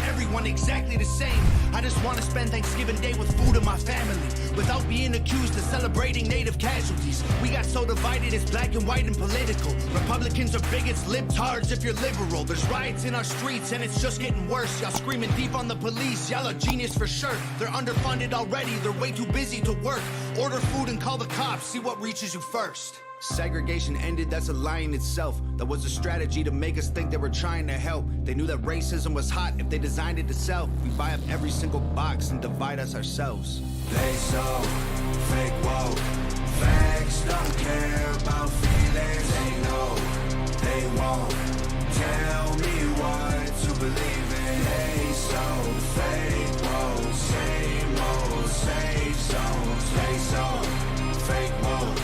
everyone exactly the same. I just want to spend Thanksgiving Day with food and my family, without being accused of celebrating native casualties. We got so divided, it's black and white and political. Republicans are bigots, libtards if you're liberal. There's riots in our streets and it's just getting worse. Y'all screaming deep on the police, y'all are genius for sure. They're underfunded already, they're way too busy to work. Order food and call the cops, see what reaches you first. Segregation ended, that's a lie in itself. That was a strategy to make us think they were trying to help. They knew that racism was hot if they designed it to sell. We buy up every single box and divide us ourselves. They so fake woke. Facts don't care about feelings. They know they won't tell me what to believe in. They so fake woke. Same old safe zones. They so fake woke.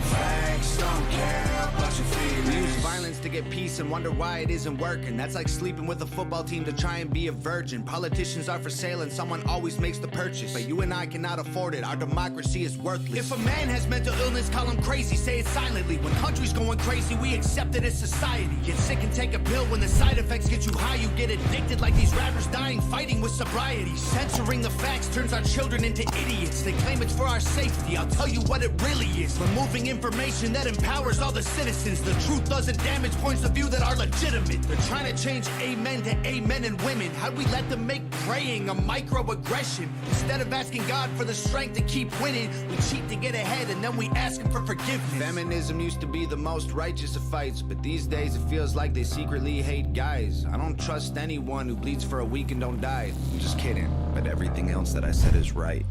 Facts don't care about your feelings. We use violence to get peace and wonder why it isn't working. That's like sleeping with a football team to try and be a virgin. Politicians are for sale and someone always makes the purchase, but you and I cannot afford it. Our democracy is worthless. If a man has mental illness, call him crazy, say it silently. When country's going crazy, we accept it as society. Get sick and take a pill. When the side effects get you high, you get addicted like these rappers dying fighting with sobriety. Censoring the facts turns our children into idiots. They claim it's for our safety. I'll tell you what it really is. Removing information that empowers all the citizens. The truth doesn't damage points of view that are legitimate. They're trying to change amen to amen and women. How'd we let them make praying a microaggression? Instead of asking God for the strength to keep winning, we cheat to get ahead and then we ask him for forgiveness. Feminism used to be the most righteous of fights, but these days it feels like they secretly hate guys. I don't trust anyone who bleeds for a week and don't die. I'm just kidding, but everything else that I said is right.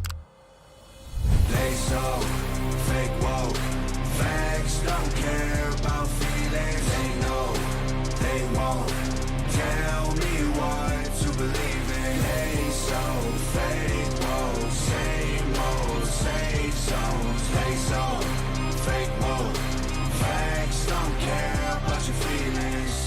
They so fake woke. Facts don't care about feelings. They know they won't tell me what to believe in. They so fake woke. Same old safe zones. They so fake woke. Facts don't care about your feelings.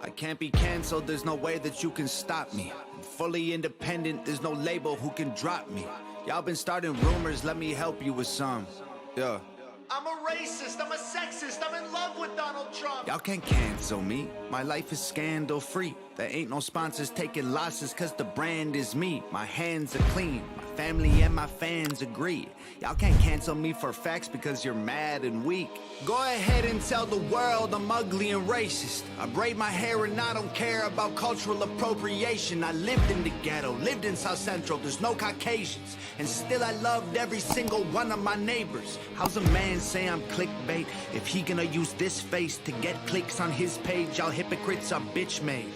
I can't be canceled, there's no way that you can stop me. I'm fully independent, there's no label who can drop me. Y'all been starting rumors, let me help you with some. Yeah. I'm a racist, I'm a sexist, I'm in love with Donald Trump. Y'all can't cancel me, my life is scandal free. There ain't no sponsors taking losses cause the brand is me. My hands are clean, my family and my fans agree. Y'all can't cancel me for facts because you're mad and weak. Go ahead and tell the world I'm ugly and racist. I braid my hair and I don't care about cultural appropriation. I lived in the ghetto, lived in South Central, there's no Caucasians. And still I loved every single one of my neighbors. How's a man say I'm clickbait if he gonna use this face to get clicks on his page? Y'all hypocrites are bitch made.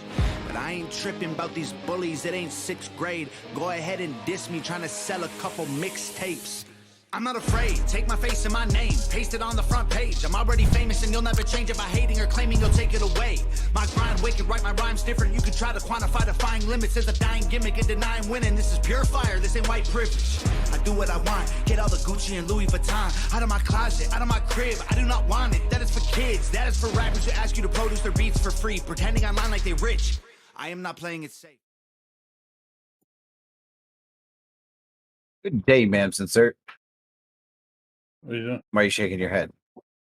But I ain't tripping about these bullies, it ain't 6th grade. Go ahead and diss me trying to sell a couple mixtapes. I'm not afraid, take my face and my name, paste it on the front page. I'm already famous and you'll never change it by hating or claiming you'll take it away. My grind wicked, write my rhymes different. You can try to quantify defying limits as a dying gimmick and denying winning. This is pure fire, this ain't white privilege. I do what I want, get all the Gucci and Louis Vuitton out of my closet, out of my crib. I do not want it, that is for kids. That is for rappers who ask you to produce their beats for free, pretending online like they rich. I am not playing it safe. Good day, ma'am, sir. What are you doing? Why are you shaking your head?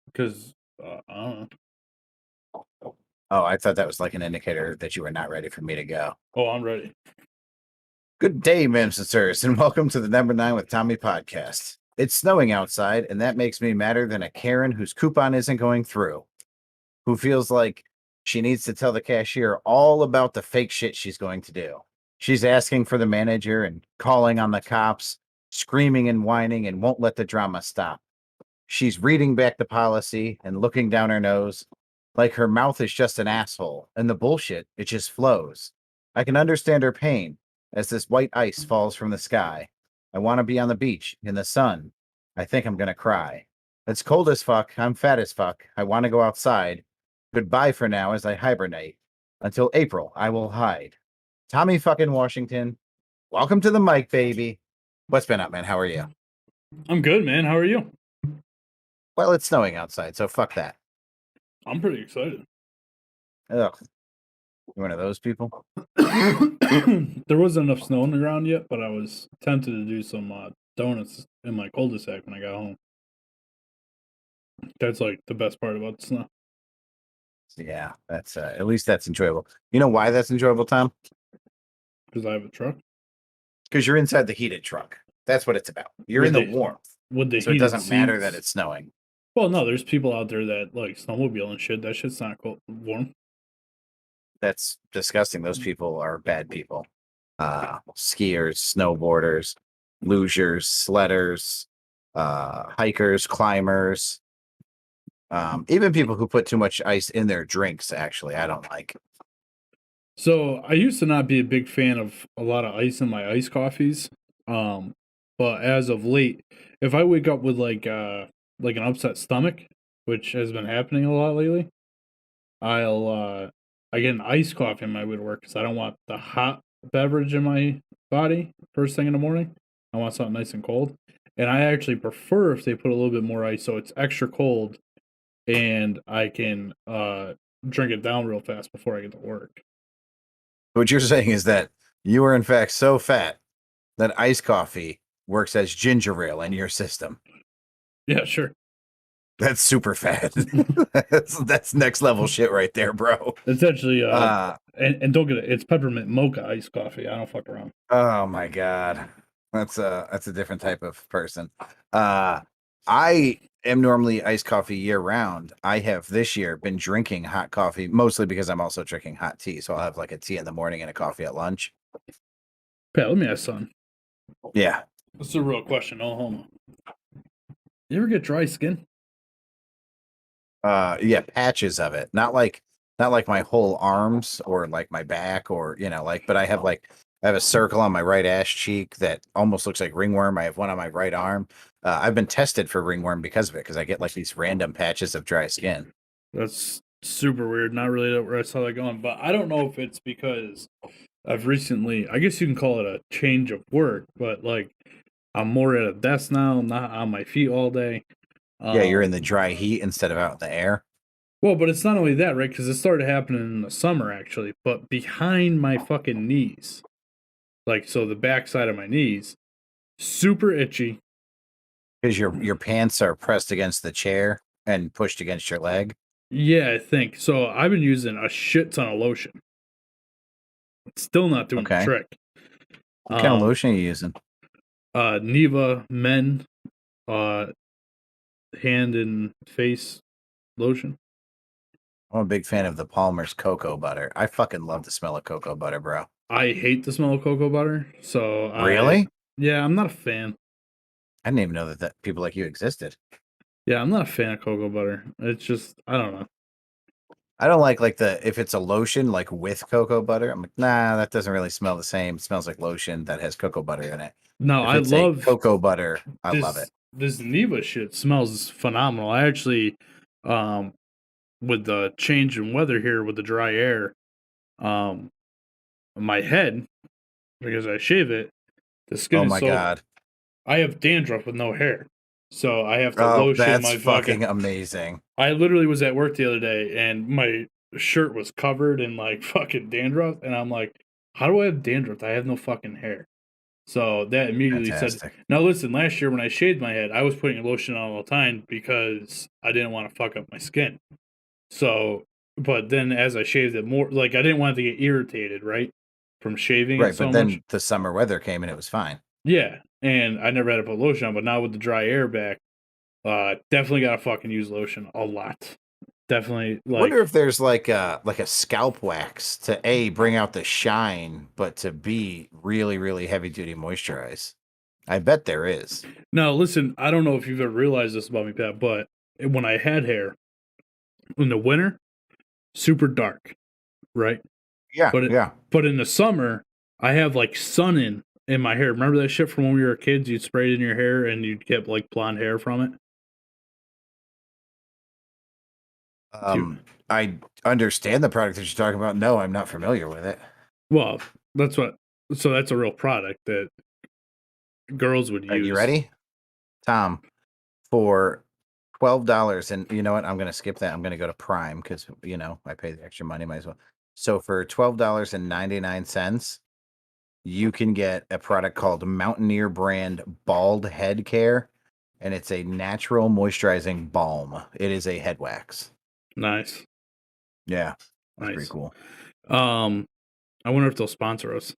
Because I don't know. Oh, I thought that was like an indicator that you were not ready for me to go. Oh, I'm ready. Good day, ma'am, and sirs, and welcome to the Number 9 with Tommy podcast. It's snowing outside, and that makes me madder than a Karen whose coupon isn't going through, who feels like she needs to tell the cashier all about the fake shit she's going to do. She's asking for the manager and calling on the cops, screaming and whining, and won't let the drama stop. She's reading back the policy and looking down her nose like her mouth is just an asshole, and the bullshit, it just flows. I can understand her pain as this white ice falls from the sky. I want to be on the beach, in the sun. I think I'm going to cry. It's cold as fuck. I'm fat as fuck. I want to go outside. Goodbye for now as I hibernate. Until April, I will hide. Tommy fucking Washington, welcome to the mic, baby. What's been up, man? How are you? I'm good, man. How are you? Well, it's snowing outside, so fuck that. I'm pretty excited. Ugh. You one of those people? There wasn't enough snow on the ground yet, but I was tempted to do some donuts in my cul-de-sac when I got home. That's like the best part about the snow. Yeah, that's at least that's enjoyable. You know why that's enjoyable, Tom? Because I have a truck. Because you're inside the heated truck. That's what it's about. You're With in the the- warmth, With the so it heated doesn't matter that seats. it's snowing. Well, no, there's people out there that like snowmobile and shit. That shit's not cold, warm. That's disgusting. Those people are bad people. Skiers, snowboarders, lugers, sledders, hikers, climbers, even people who put too much ice in their drinks. Actually, I don't like. So I used to not be a big fan of a lot of ice in my iced coffees. But as of late, if I wake up with like an upset stomach, which has been happening a lot lately, I get an iced coffee in my way to work because I don't want the hot beverage in my body first thing in the morning. I want something nice and cold. And I actually prefer if they put a little bit more ice so it's extra cold and I can drink it down real fast before I get to work. What you're saying is that you are in fact so fat that iced coffee works as ginger ale in your system. Yeah, sure. That's super fat. that's next level shit right there, bro. It's actually and don't get it, it's peppermint mocha iced coffee. I don't fuck around. Oh my god. That's a different type of person. I am normally iced coffee year round. I have this year been drinking hot coffee mostly because I'm also drinking hot tea. So I'll have like a tea in the morning and a coffee at lunch. Pat, let me ask something. Yeah. This is a real question, no homo. You ever get dry skin? Yeah, patches of it. Not like my whole arms or like my back or but I have a circle on my right ass cheek that almost looks like ringworm. I have one on my right arm. I've been tested for ringworm because of it, because I get like these random patches of dry skin. That's super weird. Not really where I saw that going, but I don't know if it's because I've recently, I guess you can call it a change of work, but like I'm more at a desk now, not on my feet all day. Yeah, you're in the dry heat instead of out in the air. Well, but it's not only that, right? Because it started happening in the summer, actually, but behind my fucking knees. Like, so the back side of my knees, super itchy. Because your pants are pressed against the chair and pushed against your leg. Yeah, I think. So I've been using a shit ton of lotion. It's still not doing the trick. What kind of lotion are you using? Neva Men hand and face lotion. I'm a big fan of the Palmer's cocoa butter. I fucking love the smell of cocoa butter, bro. I hate the smell of cocoa butter. So Really? Yeah, I'm not a fan. I didn't even know that people like you existed. Yeah, I'm not a fan of cocoa butter. It's just, I don't know. I don't like if it's a lotion like with cocoa butter. I'm like, nah, that doesn't really smell the same. It smells like lotion that has cocoa butter in it. No, I love cocoa butter. I love it. This Neva shit smells phenomenal. I actually, with the change in weather here with the dry air, my head, because I shave it, the skin is so. God. I have dandruff with no hair, so I have to lotion that's my fucking amazing. I literally was at work the other day and my shirt was covered in like fucking dandruff, and I'm like, how do I have dandruff? I have no fucking hair. So that immediately said, now listen, last year when I shaved my head, I was putting lotion on all the time because I didn't want to fuck up my skin. So, but then as I shaved it more, like I didn't want it to get irritated, right? From shaving it so but then much. the summer weather came and it was fine. Yeah, and I never had to put lotion on, but now with the dry air back, definitely gotta fucking use lotion a lot. Definitely. I wonder if there's like a scalp wax to bring out the shine, but to be really, really heavy duty moisturize. I bet there is. Now, listen, I don't know if you've ever realized this about me, Pat, but when I had hair in the winter, super dark, right? Yeah, But in the summer, I have like sun in my hair. Remember that shit from when we were kids? You'd spray it in your hair and you'd get like blonde hair from it. I understand the product that you're talking about. No, I'm not familiar with it. Well, that's a real product that girls would use. Are you ready, Tom? For $12, and you know what? I'm going to skip that. I'm going to go to Prime because I pay the extra money. Might as well. So for $12.99, you can get a product called Mountaineer brand Bald Head Care, and it's a natural moisturizing balm. It is a head wax. Nice. Yeah, that's nice. Pretty cool. I wonder if they'll sponsor us.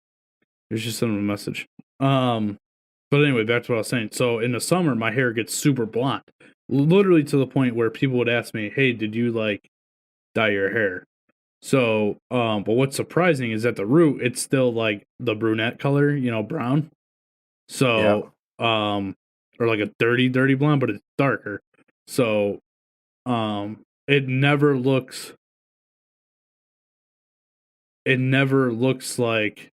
We should send them a message. But anyway, back to what I was saying. So in the summer, my hair gets super blonde, literally to the point where people would ask me, "Hey, did you like dye your hair?" So, but what's surprising is at the root, it's still like the brunette color, brown. So, or like a dirty blonde, but it's darker. So, it never looks like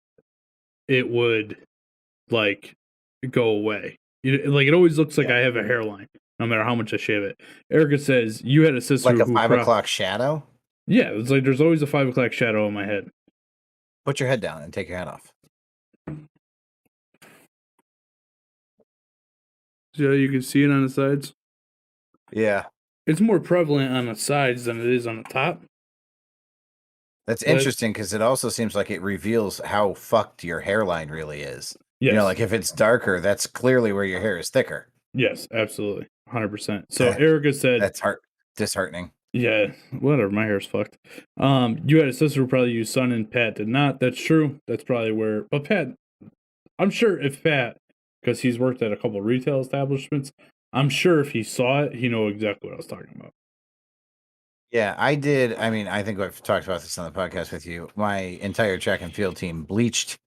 it would like go away. It always looks like I have a hairline, no matter how much I shave it. Erica says you had a sister like a who 5 o'clock shadow. Yeah, it's like there's always a 5 o'clock shadow on my head. Put your head down and take your hat off. Yeah, you can see it on the sides. Yeah, it's more prevalent on the sides than it is on the top. That's interesting because it also seems like it reveals how fucked your hairline really is. Yes. Like if it's darker, that's clearly where your hair is thicker. Yes, absolutely. 100%. So Erica said... That's disheartening. Yeah, whatever. My hair's fucked. You had a sister who probably used sun and Pat did not. That's true. That's probably where... But Pat... I'm sure if Pat... Because he's worked at a couple retail establishments. I'm sure if he saw it, he know exactly what I was talking about. Yeah, I did. I mean, I think I've talked about this on the podcast with you. My entire track and field team bleached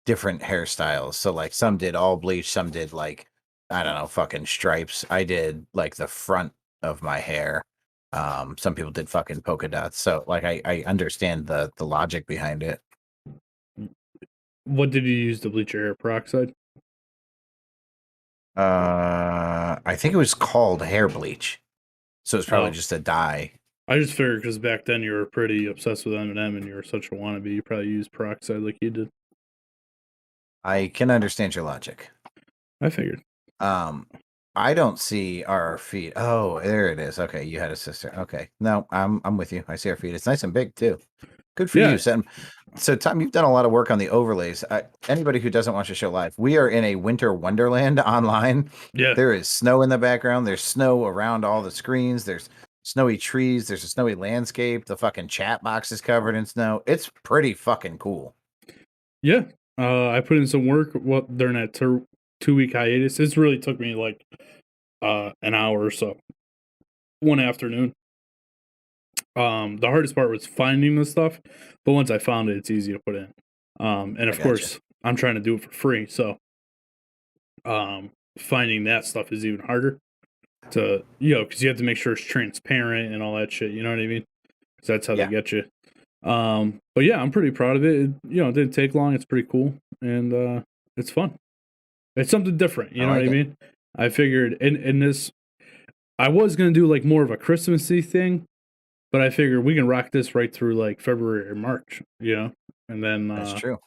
different hairstyles. So like some did all bleach, some did like, I don't know, fucking stripes. I did like the front of my hair. Some people did fucking polka dots. So like I understand the logic behind it. What did you use to bleach your hair? Peroxide? I think it was called hair bleach. So it's probably just a dye. I just figured because back then you were pretty obsessed with Eminem and you were such a wannabe, you probably used peroxide like you did. I can understand your logic. I figured. I don't see our feet. Oh, there it is. Okay, you had a sister. Okay, no, I'm with you. I see our feet. It's nice and big too. Good for you, Sam. So, Tom, you've done a lot of work on the overlays. Anybody who doesn't watch the show live, we are in a winter wonderland online. Yeah, there is snow in the background. There's snow around all the screens. There's snowy trees. There's a snowy landscape. The fucking chat box is covered in snow. It's pretty fucking cool. Yeah, I put in some work during that 2-week hiatus. It's really took me like an hour or so, one afternoon. The hardest part was finding the stuff, but once I found it, it's easy to put in. And of course, I'm trying to do it for free, so finding that stuff is even harder to, because you have to make sure it's transparent and all that shit. You know what I mean? Because that's how they get you. But yeah, I'm pretty proud of it. It didn't take long. It's pretty cool, and it's fun. It's something different. You know what I mean? I figured in this, I was gonna do like more of a Christmassy thing. But I figure we can rock this right through like February or March, and then that's true.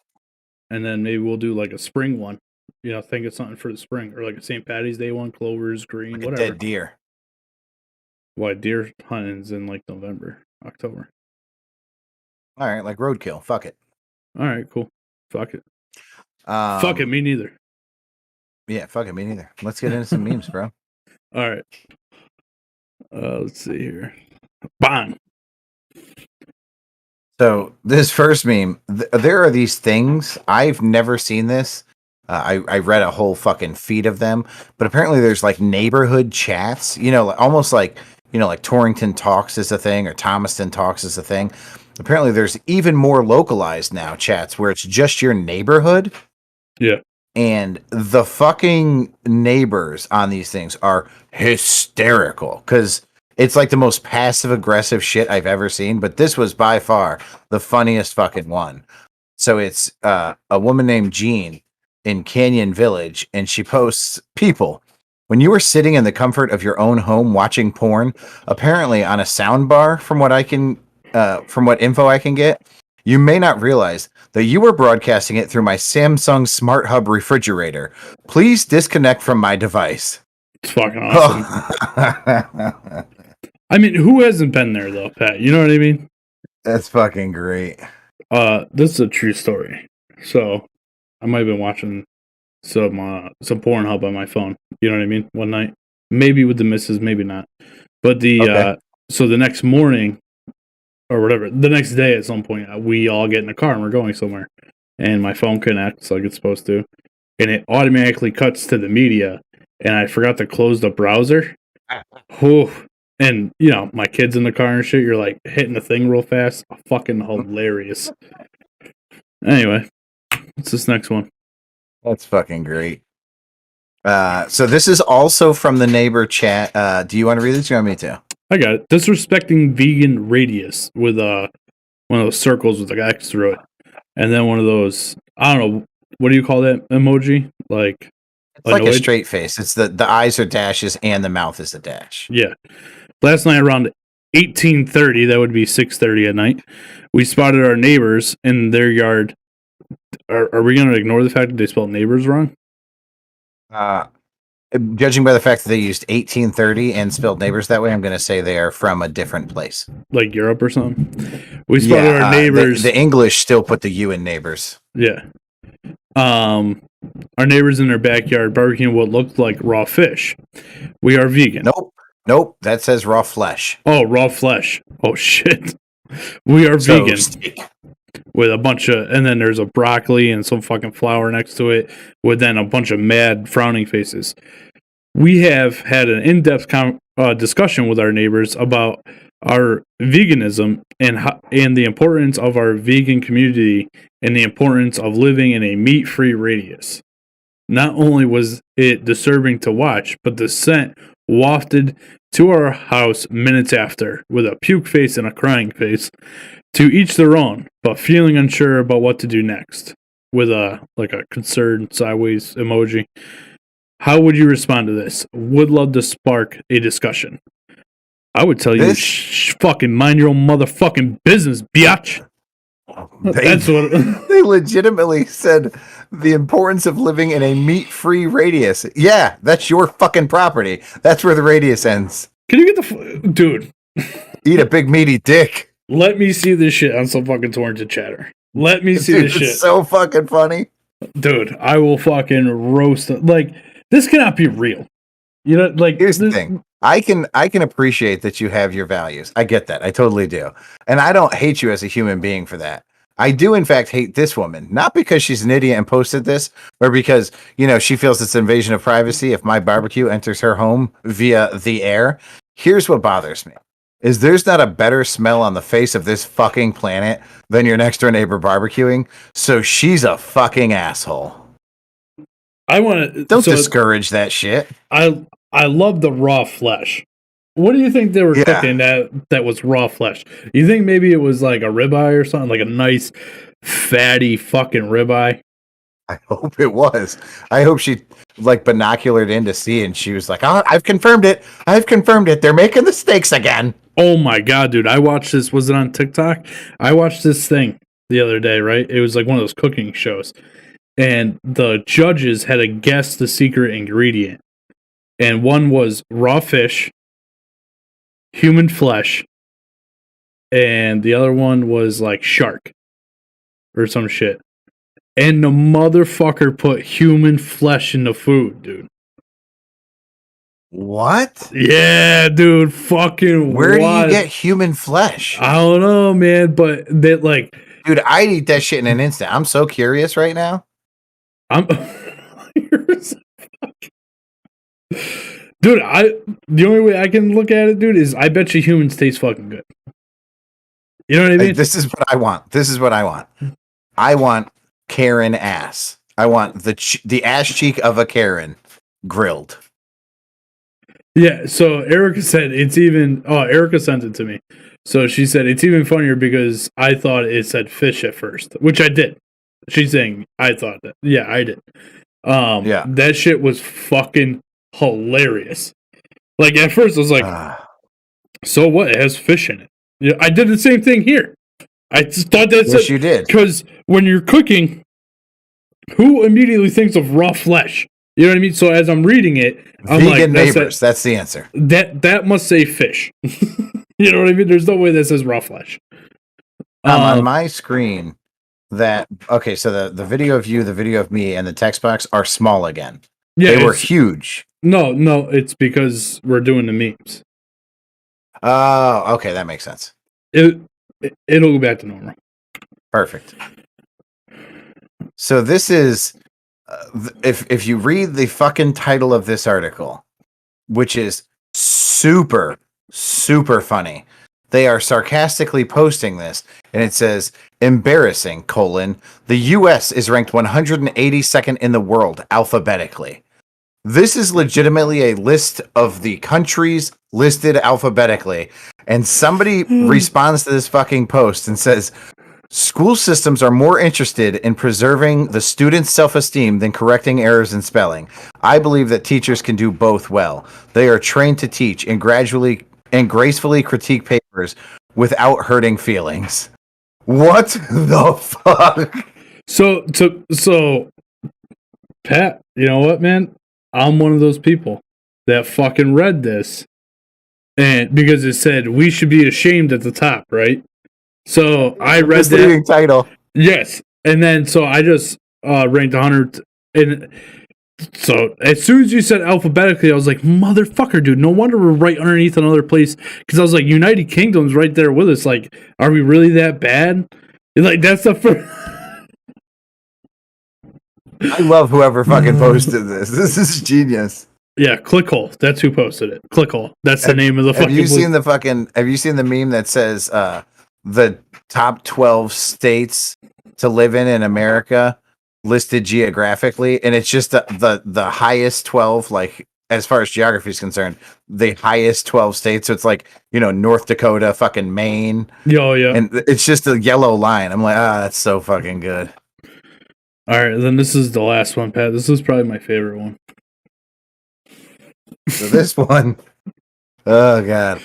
And then maybe we'll do like a spring one, think of something for the spring, or like a St. Patty's Day one, clovers, green, like whatever. A dead deer. Why deer hunting's in like November, October. All right, like roadkill. Fuck it. All right, cool. Fuck it. Fuck it. Me neither. Yeah, fuck it. Me neither. Let's get into some memes, bro. All right. Let's see here. Bang. So this first meme, there are these things. I've never seen this. I read a whole fucking feed of them, but apparently there's like neighborhood chats, almost like, like Torrington Talks is a thing or Thomaston Talks is a thing. Apparently there's even more localized now chats where it's just your neighborhood. Yeah. And the fucking neighbors on these things are hysterical because it's like the most passive aggressive shit I've ever seen, but this was by far the funniest fucking one. So it's a woman named Jean in Canyon Village, and she posts, "People, when you are sitting in the comfort of your own home watching porn, apparently on a sound bar, from what info I can get, You may not realize that you are broadcasting it through my Samsung Smart Hub refrigerator. Please disconnect from my device. It's fucking awesome. I mean, who hasn't been there though, Pat? You know what I mean? That's fucking great. This is a true story. So I might have been watching some Pornhub on my phone. You know what I mean? One night, maybe with the missus, maybe not. But so the next morning or whatever, the next day at some point, we all get in the car and we're going somewhere, and my phone connects like it's supposed to, and it automatically cuts to the media, and I forgot to close the browser. And you know, my kids in the car and shit, you're like hitting the thing real fast. Fucking hilarious. Anyway, what's this next one? That's fucking great. So this is also from the neighbor chat. Do you want to read this? Or you want me to? I got it. Disrespecting vegan radius with one of those circles with an X through it, and then one of those, I don't know, what do you call that emoji? Like it's like a straight face. It's the eyes are dashes and the mouth is a dash. Yeah. Last night around 18:30, that would be 6:30 at night, we spotted our neighbors in their yard. Are we going to ignore the fact that they spelled neighbors wrong? Judging by the fact that they used 1830 and spelled neighbors that way, I'm going to say they are from a different place. Like Europe or something? We spotted our neighbors. The English still put the U in neighbors. Yeah. Our neighbors in their backyard barbecuing what looked like raw fish. We are vegan. Nope. That says raw flesh. Oh, raw flesh. Oh, shit. We are vegan. With a bunch of, and then there's a broccoli and some fucking flour next to it, with then a bunch of mad frowning faces. We have had an in-depth discussion with our neighbors about our veganism and the importance of our vegan community and the importance of living in a meat-free radius. Not only was it disturbing to watch, but the scent wafted to our house minutes after, with a puke face and a crying face. To each their own, but feeling unsure about what to do next, with a concerned sideways emoji. How would you respond to this? Would love to spark a discussion. I would tell you, fucking mind your own motherfucking business, biatch. That's what they legitimately said. The importance of living in a meat-free radius. Yeah, that's your fucking property. That's where the radius ends. Can you get dude? Eat a big meaty dick. Let me see this shit on some fucking torrented chatter. Let me see this shit. It's so fucking funny. Dude, I will fucking roast it. Like, this cannot be real. You know, like, here's the thing. I can appreciate that you have your values. I get that. I totally do. And I don't hate you as a human being for that. I do, in fact, hate this woman. Not because she's an idiot and posted this, or because, you know, she feels it's invasion of privacy if my barbecue enters her home via the air. Here's what bothers me. Is there's not a better smell on the face of this fucking planet than your next door neighbor barbecuing? So she's a fucking asshole. Don't discourage that shit. I love the raw flesh. What do you think they were cooking that was raw flesh? You think maybe it was like a ribeye or something, like a nice fatty fucking ribeye? I hope it was. I hope she like binoculared in to see, and she was like, "Oh, I've confirmed it. They're making the steaks again." Oh my god, dude! I watched this. Was it on TikTok? I watched this thing the other day. Right? It was like one of those cooking shows, and the judges had to guess the secret ingredient, and one was raw fish, human flesh, and the other one was like shark or some shit. And the motherfucker put human flesh in the food, dude. What? Yeah, dude. Fucking where do you get human flesh? I don't know, man. But that, like, dude, I'd eat that shit in an instant. I'm so curious right now. Dude, the only way I can look at it, dude, is I bet you humans taste fucking good. You know what I mean? This is what I want. I want Karen ass. I want the ass cheek of a Karen grilled. Yeah, so Erica said it's even... Oh, Erica sent it to me. So she said it's even funnier because I thought it said fish at first, which I did. She's saying I thought that. Yeah, I did. Yeah. That shit was fucking hilarious. Like, at first I was like, so what? It has fish in it. Yeah, I did the same thing here. I just thought that's Yes, you did. Because when you're cooking, who immediately thinks of raw flesh? You know what I mean? So as I'm reading it, I'm Vegan like, neighbors. That's the answer. That must say fish. You know what I mean? There's no way that says raw flesh. On my screen, okay, so the video of you, the video of me, and the text box are small again. Yeah, they were huge. No, it's because we're doing the memes. Oh, okay, that makes sense. It'll go back to normal. Perfect. So this is, if you read the fucking title of this article, which is super, super funny, they are sarcastically posting this, and it says, embarrassing, the U.S. is ranked 182nd in the world alphabetically. This is legitimately a list of the countries listed alphabetically, and somebody responds to this fucking post and says, school systems are more interested in preserving the student's self-esteem than correcting errors in spelling. I believe that teachers can do both well. They are trained to teach and gracefully critique papers without hurting feelings. What the fuck? So, Pat, you know what, man? I'm one of those people that fucking read this, and because it said we should be ashamed at the top, right? So I read that title. Yes, and then so I just ranked 100, and so as soon as you said alphabetically, I was like, motherfucker, dude. No wonder we're right underneath another place, because I was like, United Kingdom's right there with us. Like, are we really that bad? And like, that's the first. I love whoever fucking posted this. This is genius. Yeah, Clickhole. That's who posted it. Clickhole. That's the name of the fucking. Have you seen the meme that says the top 12 states to live in America listed geographically, and it's just the highest 12, like as far as geography is concerned, the highest 12 states. So it's like, North Dakota, fucking Maine. Oh yeah. And it's just a yellow line. I'm like, that's so fucking good. All right, then this is the last one, Pat. This is probably my favorite one. So this one, oh god,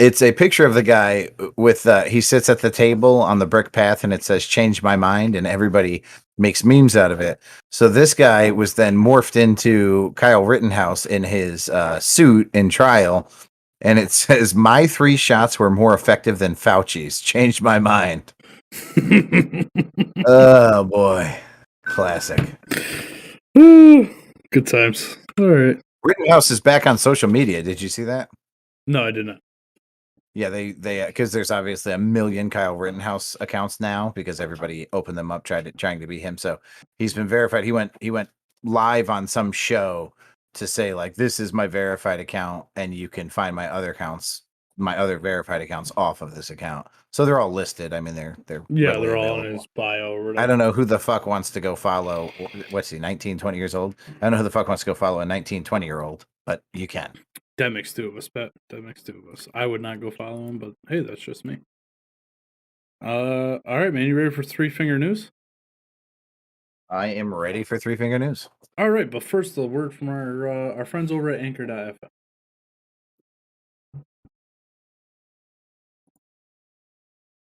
it's a picture of the guy with he sits at the table on the brick path, and it says "Change my mind," and everybody makes memes out of it. So this guy was then morphed into Kyle Rittenhouse in his suit in trial, and it says, "My 3 shots were more effective than Fauci's. Changed my mind." Oh boy, classic. Good times. All right. Rittenhouse is back on social media. Did you see that? No, I did not. Yeah, they because there's obviously a million Kyle Rittenhouse accounts now because everybody opened them up trying to be him. So he's been verified. He went live on some show to say, like, this is my verified account, and you can find my other verified accounts off of this account. So they're all listed. I mean, they're they're all in his bio or whatever. I don't know who the fuck wants to go follow. What's he? 19, 20 years old. I don't know who the fuck wants to go follow a 19, 20-year-old, but you can. That makes 2 of us, Pat. That makes 2 of us. I would not go follow him, but hey, that's just me. All right, man. You ready for 3-finger news? I am ready for 3-finger news. All right, but first, the word from our friends over at Anchor.fm.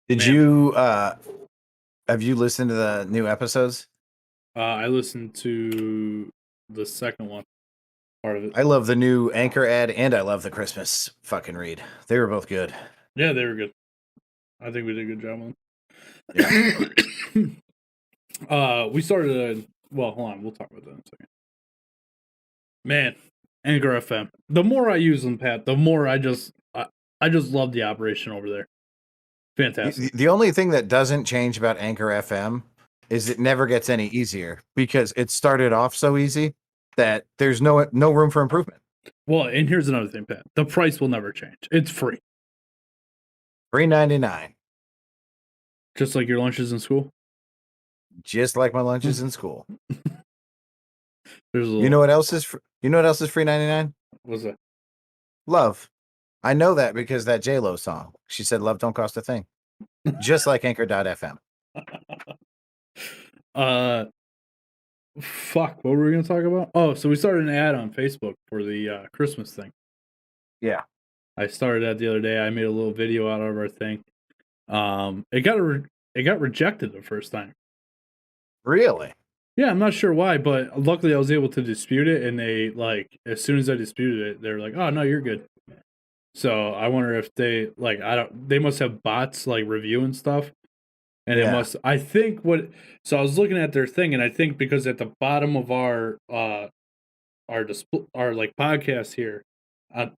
Did you have you listened to the new episodes? I listened to the second one, part of it. I love the new Anchor ad, and I love the Christmas fucking read. They were both good. Yeah, they were good. I think we did a good job on them. Yeah. We started well, hold on, we'll talk about that in a second. Man, Anchor FM. The more I use them, Pat, the more I just love the operation over there. Fantastic. The only thing that doesn't change about Anchor FM is it never gets any easier, because it started off so easy that there's no room for improvement. Well, and here's another thing, Pat. The price will never change. It's free. $3.99. Just like your lunches in school? Just like my lunches in school. There's You know what else is free 99? What's that? Love. I know that because that J-Lo song. She said love don't cost a thing. Just like Anchor.fm. Fuck, what were we going to talk about? Oh, so we started an ad on Facebook for the Christmas thing. Yeah. I started that the other day. I made a little video out of our thing. It got rejected the first time. Really? Yeah, I'm not sure why, but luckily I was able to dispute it, and they like as soon as I disputed it, they're like, "Oh no, you're good." So I wonder if they like they must have bots like reviewing stuff, and it must. I think what. So I was looking at their thing, and I think because at the bottom of our like podcast here,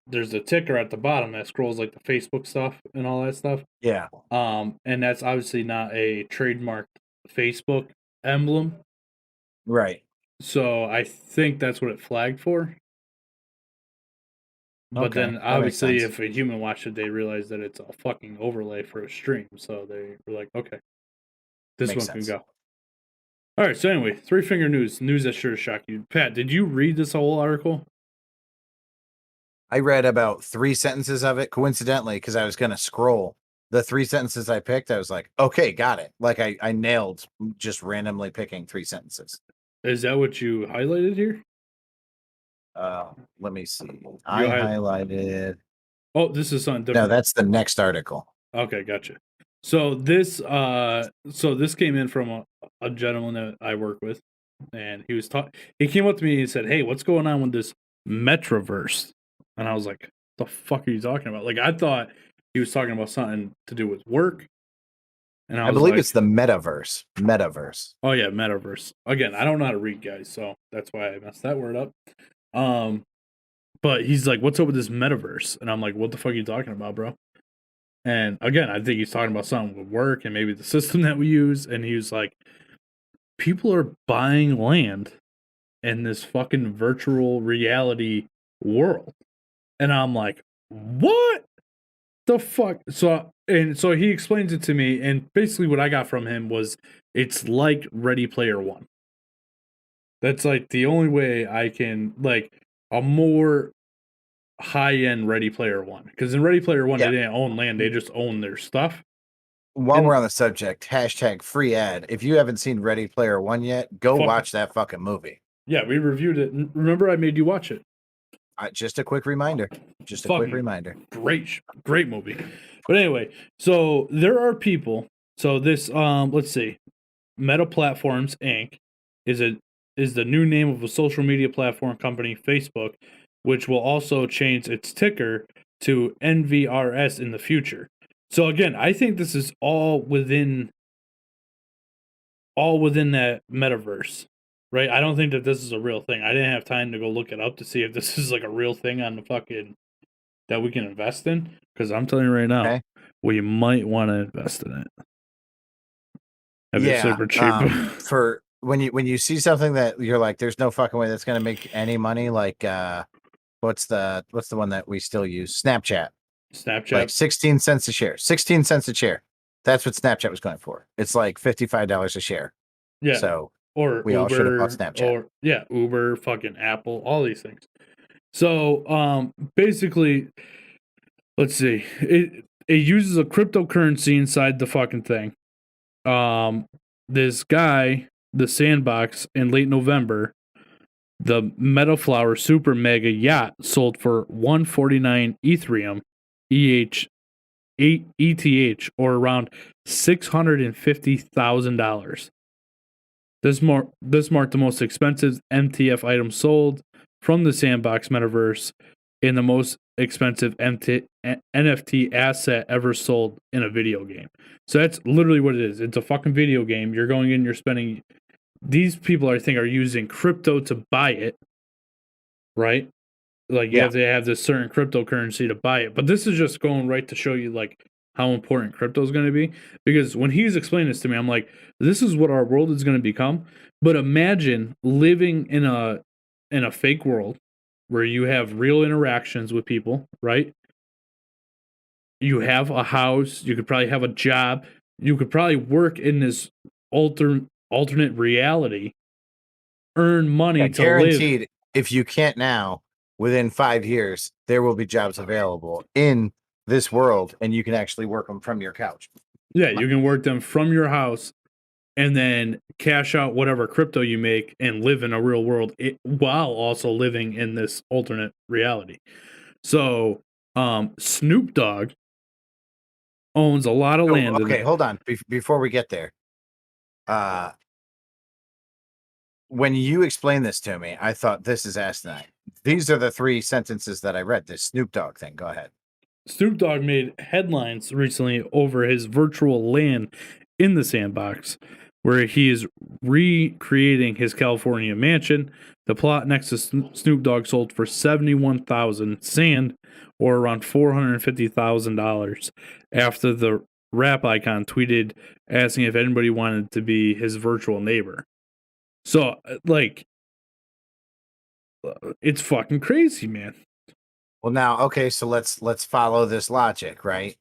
there's a ticker at the bottom that scrolls like the Facebook stuff and all that stuff. Yeah. And that's obviously not a trademarked Facebook emblem. Right. So I think that's what it flagged for. But Okay, then obviously if a human watched it, they realize that it's a fucking overlay for a stream. So they were like, okay, this Makes one can sense. go. All right. So anyway, Three Finger News that sure to shock you. Pat, did you read this whole article? I read about 3 sentences of it coincidentally because I was going to scroll. The 3 sentences I picked, I was like, okay, got it. Like I nailed just randomly picking 3 sentences. Is that what you highlighted here? Let me see. I highlighted. Oh, this is something different. No, that's the next article. Okay, gotcha. So this came in from a gentleman that I work with, and he came up to me and he said, "Hey, what's going on with this Metaverse?" And I was like, "The fuck are you talking about?" Like I thought he was talking about something to do with work. And I believe it's the metaverse. Metaverse. Oh yeah, Metaverse. Again, I don't know how to read, guys, so that's why I messed that word up. But he's like, "What's up with this Metaverse?" And I'm like, "What the fuck are you talking about, bro?" And again, I think he's talking about something with work and maybe the system that we use. And he was like, people are buying land in this fucking virtual reality world. And I'm like, what the fuck? So he explains it to me. And basically what I got from him was it's like Ready Player One. That's like the only way I can, like, a more high-end Ready Player One, because in Ready Player One they didn't own land, they just owned their stuff. While we're on the subject, hashtag free ad. If you haven't seen Ready Player One yet, go watch that fucking movie. Yeah, we reviewed it. Remember, I made you watch it. Just a quick reminder. Great movie. But anyway, so there are people. So this, let's see, Meta Platforms Inc. is the new name of a social media platform company, Facebook, which will also change its ticker to NVRS in the future. So again, I think this is all within that metaverse, right? I don't think that this is a real thing. I didn't have time to go look it up to see if this is like a real thing on the fucking that we can invest in. Because I'm telling you right now, we might want to invest in it. Yeah, super cheap. For when you see something that you're like, there's no fucking way that's gonna make any money. Like, what's the one that we still use? Snapchat, like 16 cents a share. 16 cents a share. That's what Snapchat was going for. It's like $55 a share. Yeah. So or we Uber, all should have bought Snapchat. Or Uber, fucking Apple, all these things. So basically, let's see. It uses a cryptocurrency inside the fucking thing. This guy, the Sandbox, in late November, the Metaflower Super Mega Yacht sold for 149 Ethereum, ETH, or around $650,000. This marked the most expensive MTF item sold from the Sandbox Metaverse and the most expensive NFT asset ever sold in a video game. So that's literally what it is. It's a fucking video game. You're going in, you're spending. These people, I think, are using crypto to buy it, right? Like you have to have this certain cryptocurrency to buy it. But this is just going right to show you like how important crypto is going to be. Because when he's explaining this to me, I'm like, this is what our world is going to become. But imagine living in a fake world where you have real interactions with people, right? You have a house, you could probably have a job, you could probably work in this alternate reality, earn money to guaranteed, live. If you can't now, within 5 years, there will be jobs available in this world, and you can actually work them from your couch. Yeah, you can work them from your house and then cash out whatever crypto you make and live in a real world while also living in this alternate reality. So, Snoop Dogg owns a lot of land. Okay, hold on. Before we get there, when you explained this to me, I thought this is asinine. These are the 3 sentences that I read. This Snoop Dogg thing. Go ahead. Snoop Dogg made headlines recently over his virtual land in the sandbox, where he is recreating his California mansion. The plot next to Snoop Dogg sold for $71,000 sand, or around $450,000, after the rap icon tweeted asking if anybody wanted to be his virtual neighbor. So, like, it's fucking crazy, man. Well, now, okay, so let's follow this logic, right?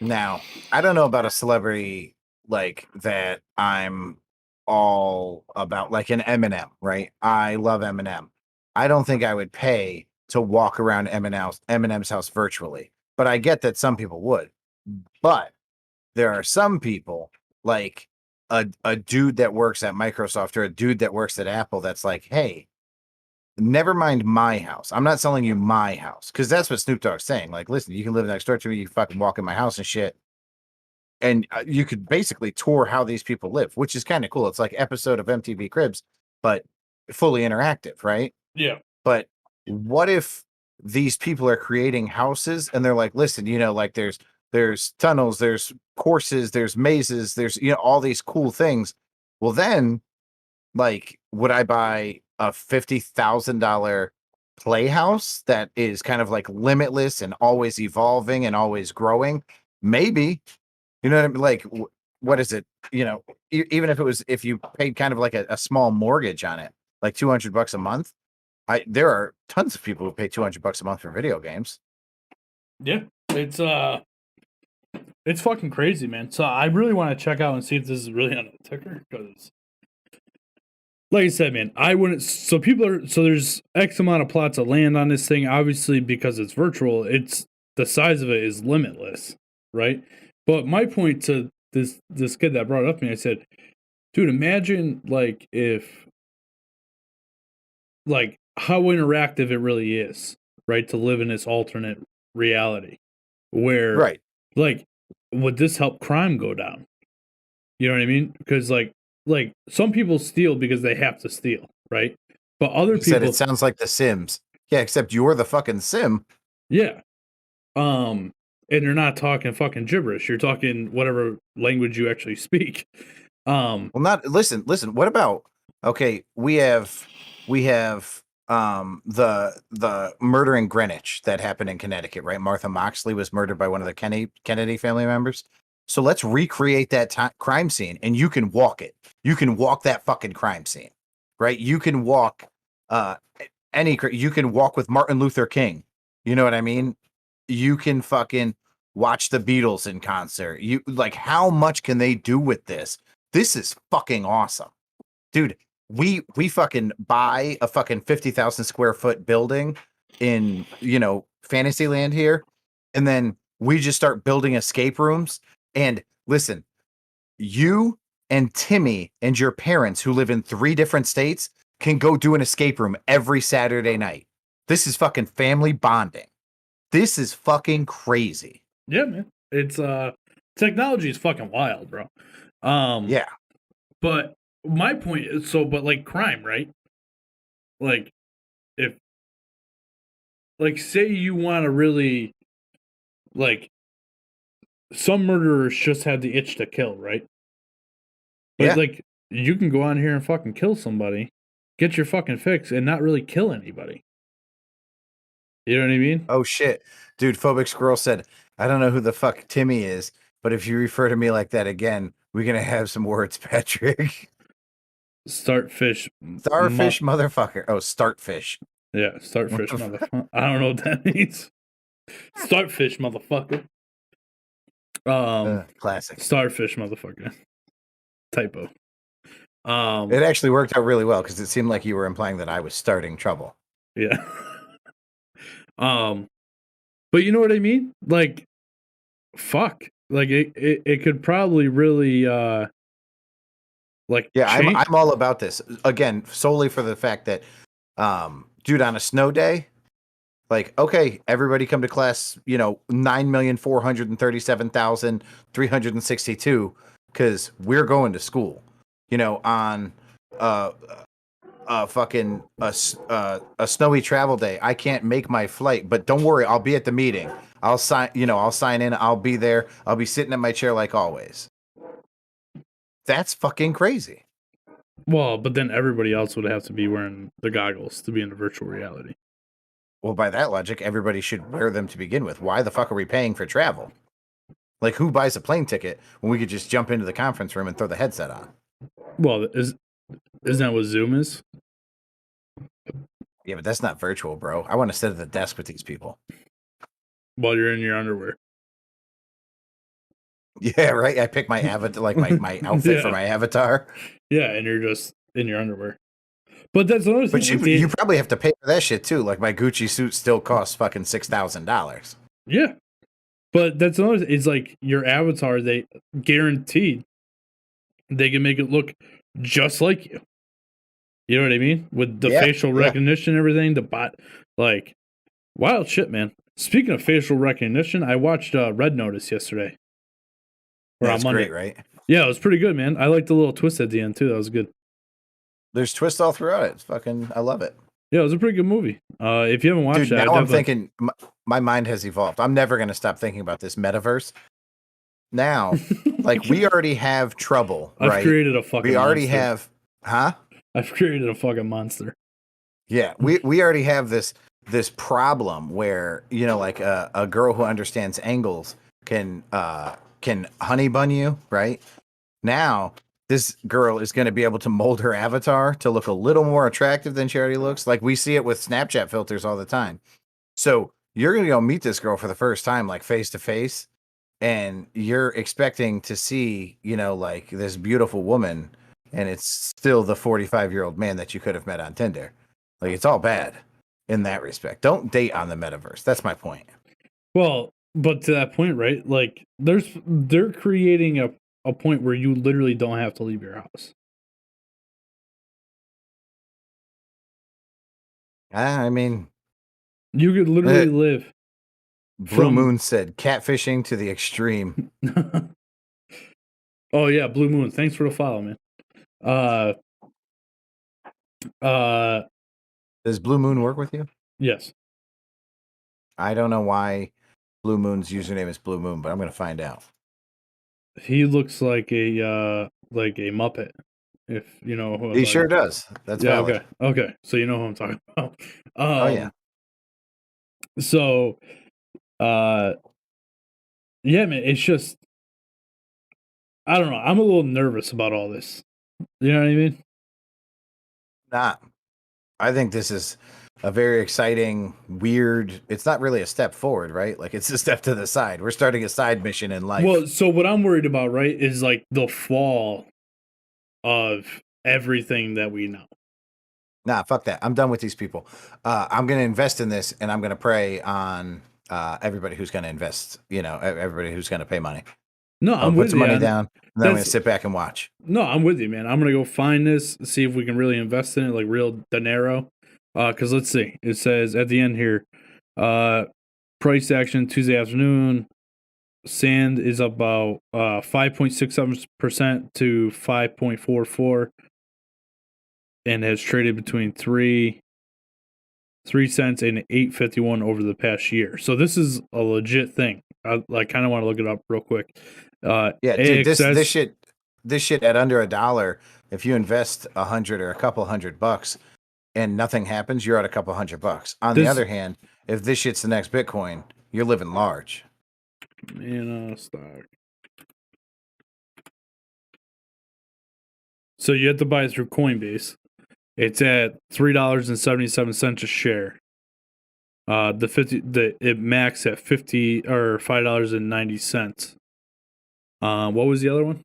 Now, I don't know about a celebrity like that I'm all about, like an Eminem, right? I love Eminem. I don't think I would pay to walk around Eminem's house virtually, but I get that some people would. But there are some people, like a dude that works at Microsoft or a dude that works at Apple, that's like, hey, never mind my house. I'm not selling you my house, because that's what Snoop Dogg's saying. Like, listen, you can live next door to me. You fucking walk in my house and shit. And you could basically tour how these people live, which is kind of cool. It's like episode of MTV Cribs, but fully interactive, right? Yeah. But what if these people are creating houses and they're like, listen, you know, like there's tunnels, there's courses, there's mazes, there's, you know, all these cool things. Well, then, like, would I buy a $50,000 playhouse that is kind of like limitless and always evolving and always growing? Maybe. You know what I mean? Like, what is it? You know, even if you paid kind of like a small mortgage on it, like $200 a month. There are tons of people who pay $200 a month for video games. Yeah, it's fucking crazy, man. So I really want to check out and see if this is really on the ticker, because, like I said, man, I wouldn't. So there's X amount of plots of land on this thing. Obviously, because it's virtual, it's the size of it is limitless, right? But my point to this kid that brought it up to me, I said, dude, imagine like if, like, how interactive it really is, right? To live in this alternate reality where, Right. Like, would this help crime go down? You know what I mean? Because like some people steal because they have to steal, right? But other people said it sounds like The Sims. Yeah, except you're the fucking sim. Yeah. And you're not talking fucking gibberish. You're talking whatever language you actually speak. Well, not listen. What about, okay, we have the murder in Greenwich that happened in Connecticut, right? Martha Moxley was murdered by one of the Kennedy family members. So let's recreate that crime scene, and you can walk it. You can walk that fucking crime scene, right? You can walk you can walk with Martin Luther King. You know what I mean? You can fucking watch the Beatles in concert. You, like, how much can they do with this? This is fucking awesome. Dude, we fucking buy a fucking 50,000 square foot building in, you know, Fantasyland here, and then we just start building escape rooms. And listen, you and Timmy and your parents who live in 3 different states can go do an escape room every Saturday night. This is fucking family bonding. This is fucking crazy. Yeah, man. It's technology is fucking wild, bro. Yeah. But my point is, but like crime, right? Like, if, like, say you want to really, like, some murderers just have the itch to kill, right? But Yeah. like, you can go on here and fucking kill somebody, get your fucking fix, and not really kill anybody. You know what I mean? Oh shit. Dude, Phobic Squirrel said, I don't know who the fuck Timmy is, but if you refer to me like that again, we're gonna have some words, Patrick. Starfish. Starfish motherfucker. Oh, startfish. Yeah, starfish motherfucker. I don't know what that means. Starfish motherfucker. Classic. Starfish motherfucker. Typo. It actually worked out really well because it seemed like you were implying that I was starting trouble. Yeah. But you know what I mean? Like, fuck. Like, it could probably really like, yeah, I'm all about this. Again, solely for the fact that dude, on a snow day, Like, okay, everybody come to class, 9,437,362 because we're going to school, on fucking a snowy travel day. I can't make my flight, but don't worry, I'll be at the meeting. I'll sign in. I'll be there. I'll be sitting in my chair like always. That's fucking crazy. Well, but then everybody else would have to be wearing the goggles to be in the virtual reality. Well, by that logic, everybody should wear them to begin with. Why the fuck are we paying for travel? Like, who buys a plane ticket when we could just jump into the conference room and throw the headset on? Well, isn't that what Zoom is? Yeah, but that's not virtual, bro. I want to sit at the desk with these people. While you're in your underwear. Yeah, right. I pick my avatar, like my outfit for my avatar. Yeah, and you're just in your underwear. But that's another thing. But you probably have to pay for that shit too. Like my Gucci suit still costs fucking $6,000. Yeah, but that's another thing. It's like your avatar. They guaranteed they can make it look just like you. You know what I mean? With the facial recognition and everything, the bot, like wild shit, man. Speaking of facial recognition, I watched Red Notice yesterday. That's great, right? Yeah, it was pretty good, man. I liked the little twist at the end too. That was good. There's twists all throughout it. It's fucking, I love it. Yeah, it was a pretty good movie. If you haven't watched it, now I'm thinking, my mind has evolved. I'm never going to stop thinking about this metaverse. Now, like we already have trouble, right? I've created a fucking We already monster. have, huh? I've created a fucking monster. Yeah, we already have this problem where, like a girl who understands angles can honey bun you, right? Now, this girl is going to be able to mold her avatar to look a little more attractive than she already looks. Like we see it with Snapchat filters all the time. So you're going to go meet this girl for the first time, like face to face, and you're expecting to see, like this beautiful woman, and it's still the 45-year-old man that you could have met on Tinder. Like it's all bad in that respect. Don't date on the metaverse. That's my point. Well, but to that point, right? Like they're creating a point where you literally don't have to leave your house. I mean, you could literally live. Blue Moon said catfishing to the extreme. Oh yeah, Blue Moon. Thanks for the follow, man. Does Blue Moon work with you? Yes. I don't know why Blue Moon's username is Blue Moon, but I'm going to find out. He looks like a Muppet. If you know who he sure does. That's valid. Okay. So you know who I'm talking about. Oh yeah. So, yeah, man. It's just, I don't know. I'm a little nervous about all this. You know what I mean? Nah. I think this is a very exciting, weird. It's not really a step forward, right? Like it's a step to the side. We're starting a side mission in life. Well, so what I'm worried about, right, is like the fall of everything that we know. Nah, fuck that. I'm done with these people. I'm going to invest in this, and I'm going to prey on everybody who's going to invest. Everybody who's going to pay money. No, I'm with you. Put some money down, and then I'm going to sit back and watch. No, I'm with you, man. I'm going to go find this, see if we can really invest in it, like real dinero. Because let's see. It says at the end here, price action Tuesday afternoon. Sand is about 5.67% to 5.44, and has traded between 3 cents and 8.51 over the past year. So this is a legit thing. I kind of want to look it up real quick. Yeah, dude, this shit at under $1. If you invest $100 or a couple $100 and nothing happens, you're at a couple $100. On the other hand, if this shit's the next Bitcoin, you're living large. Stock. So you have to buy it through Coinbase. It's at $3.77 a share. It max at $5.90. What was the other one?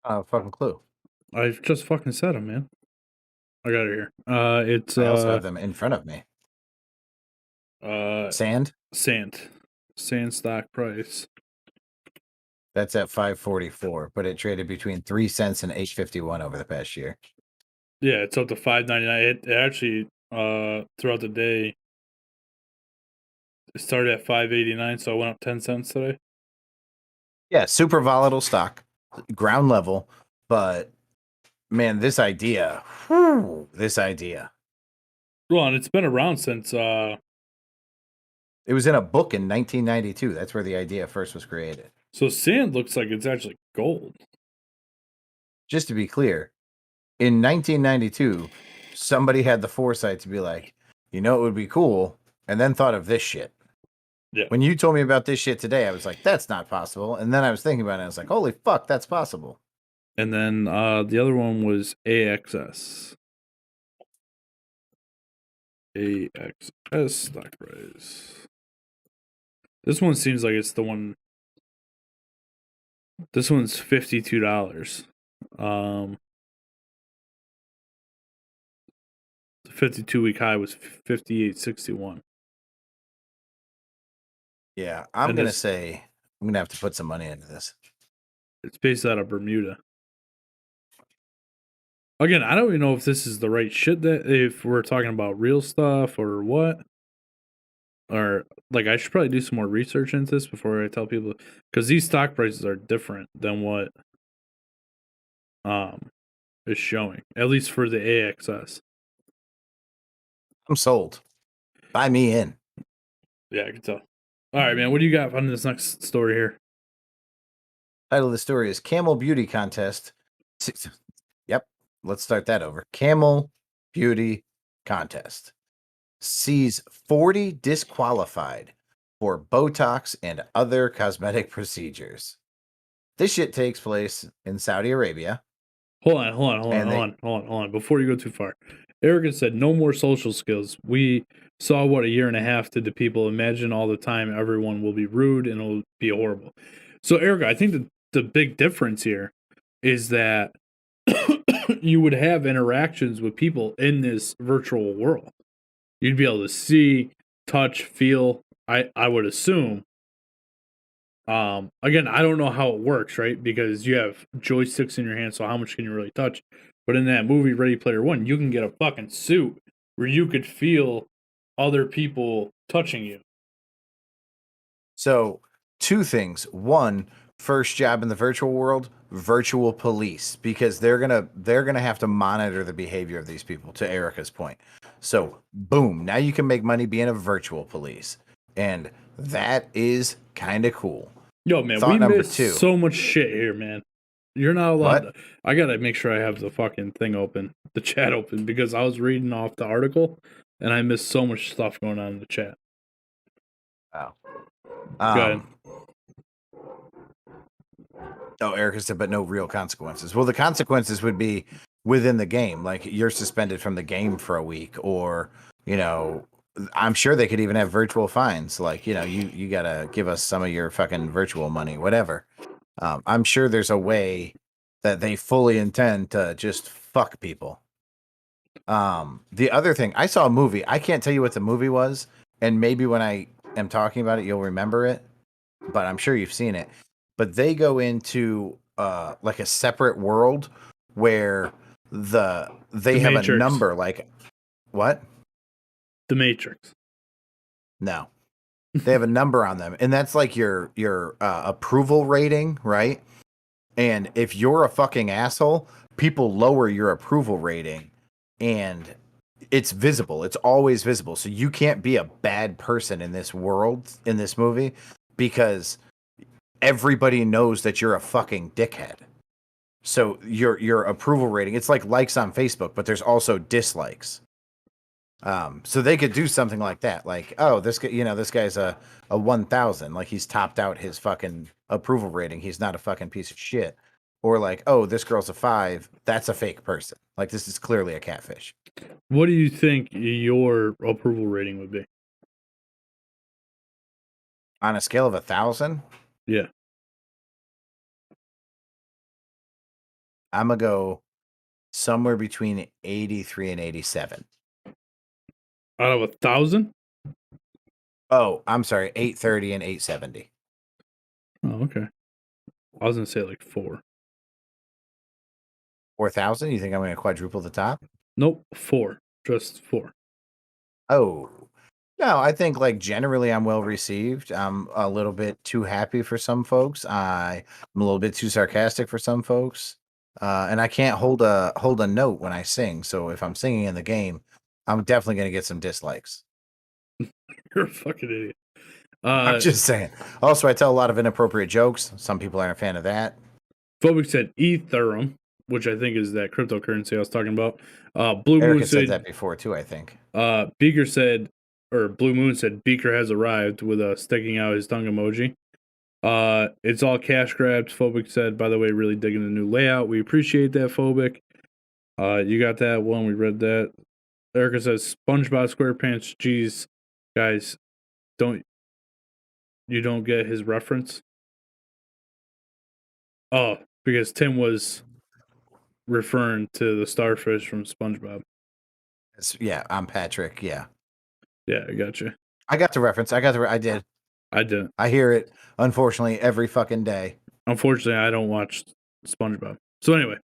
Fucking clue. I just fucking said them, man. I got it here. It's I also have them in front of me. Sand stock price. That's at 5.44, but it traded between 3 cents and 8.51 over the past year. Yeah, it's up to 5.99. It actually throughout the day It started at $5.89, so I went up 10 cents today. Yeah, super volatile stock, ground level, but man, this idea. Well, and it's been around since it was in a book in 1992. That's where the idea first was created. So sand looks like it's actually gold. Just to be clear, in 1992, somebody had the foresight to be like, it would be cool, and then thought of this shit. Yeah. When you told me about this shit today, I was like, that's not possible. And then I was thinking about it, and I was like, holy fuck, that's possible. And then the other one was AXS. AXS stock price. This one seems like it's the one. This one's $52. The 52-week high was 58.61. Yeah, I'm going to say I'm going to have to put some money into this. It's based out of Bermuda. Again, I don't even know if this is the right shit, that if we're talking about real stuff or what. Or, like, I should probably do some more research into this before I tell people. Because these stock prices are different than what is showing. At least for the AXS. I'm sold. Buy me in. Yeah, I can tell. All right, man. What do you got on this next story here? Title of the story is Camel Beauty Contest. Yep. Let's start that over. Camel Beauty Contest sees 40 disqualified for Botox and other cosmetic procedures. This shit takes place in Saudi Arabia. Hold on. Before you go too far. Erica said, no more social skills. We saw what a year and a half did to people. Imagine all the time everyone will be rude and it'll be horrible. So, Erica, I think the big difference here is that you would have interactions with people in this virtual world. You'd be able to see, touch, feel, I would assume. Again, I don't know how it works, right? Because you have joysticks in your hand, so how much can you really touch? But in that movie, Ready Player One, you can get a fucking suit where you could feel other people touching you. So, two things. One, first job in the virtual world, virtual police, because they're gonna have to monitor the behavior of these people, to Erica's point. So, boom, now you can make money being a virtual police. And that is kind of cool. Yo, man, Thought we number missed two. so much shit here, man. You're not allowed. What? I gotta make sure I have the fucking thing open, the chat open, because I was reading off the article and I missed so much stuff going on in the chat. Wow. Go ahead. Oh, Erica said, but no real consequences. Well, the consequences would be within the game. Like, you're suspended from the game for a week, or, I'm sure they could even have virtual fines. Like, you got to give us some of your fucking virtual money, whatever. I'm sure there's a way that they fully intend to just fuck people. The other thing, I saw a movie. I can't tell you what the movie was, and maybe when I am talking about it, you'll remember it, but I'm sure you've seen it. But they go into like a separate world where they have Matrix. a number, like what? The Matrix. No. They have a number on them, and that's like your approval rating, right? And if you're a fucking asshole, people lower your approval rating, and it's visible. It's always visible. So you can't be a bad person in this world, in this movie, because everybody knows that you're a fucking dickhead. So your approval rating, it's like likes on Facebook, but there's also dislikes. So they could do something like that. Like, oh, this guy, this guy's a 1,000. Like, he's topped out his fucking approval rating. He's not a fucking piece of shit. Or like, oh, this girl's a 5. That's a fake person. Like, this is clearly a catfish. What do you think your approval rating would be? On a scale of 1,000? Yeah. I'm going to go somewhere between 83 and 87. Out of 1,000? Oh, I'm sorry, 830 and 870. Oh, okay. I was gonna say like 4. 4,000? You think I'm going to quadruple the top? Nope, 4. Just 4. Oh, No, I think like generally I'm well received. I'm a little bit too happy for some folks. I'm a little bit too sarcastic for some folks. And I can't hold a note when I sing. So if I'm singing in the game, I'm definitely gonna get some dislikes. You're a fucking idiot. I'm just saying. Also, I tell a lot of inappropriate jokes. Some people aren't a fan of that. Phobic said Ethereum, which I think is that cryptocurrency I was talking about. Blue Erica Moon said that before too, I think. Beaker said, or Blue Moon said, Beaker has arrived with a sticking out his tongue emoji. It's all cash grabs. Phobic said, by the way, really digging the new layout. We appreciate that, Phobic. You got that one. We read that. Erica says, SpongeBob SquarePants. Geez, guys, don't get his reference? Oh, because Tim was referring to the starfish from SpongeBob. Yeah, I'm Patrick. Yeah. Yeah, I got you. I got the reference. I did. I didn't. I hear it, unfortunately, every fucking day. Unfortunately, I don't watch SpongeBob. So anyway,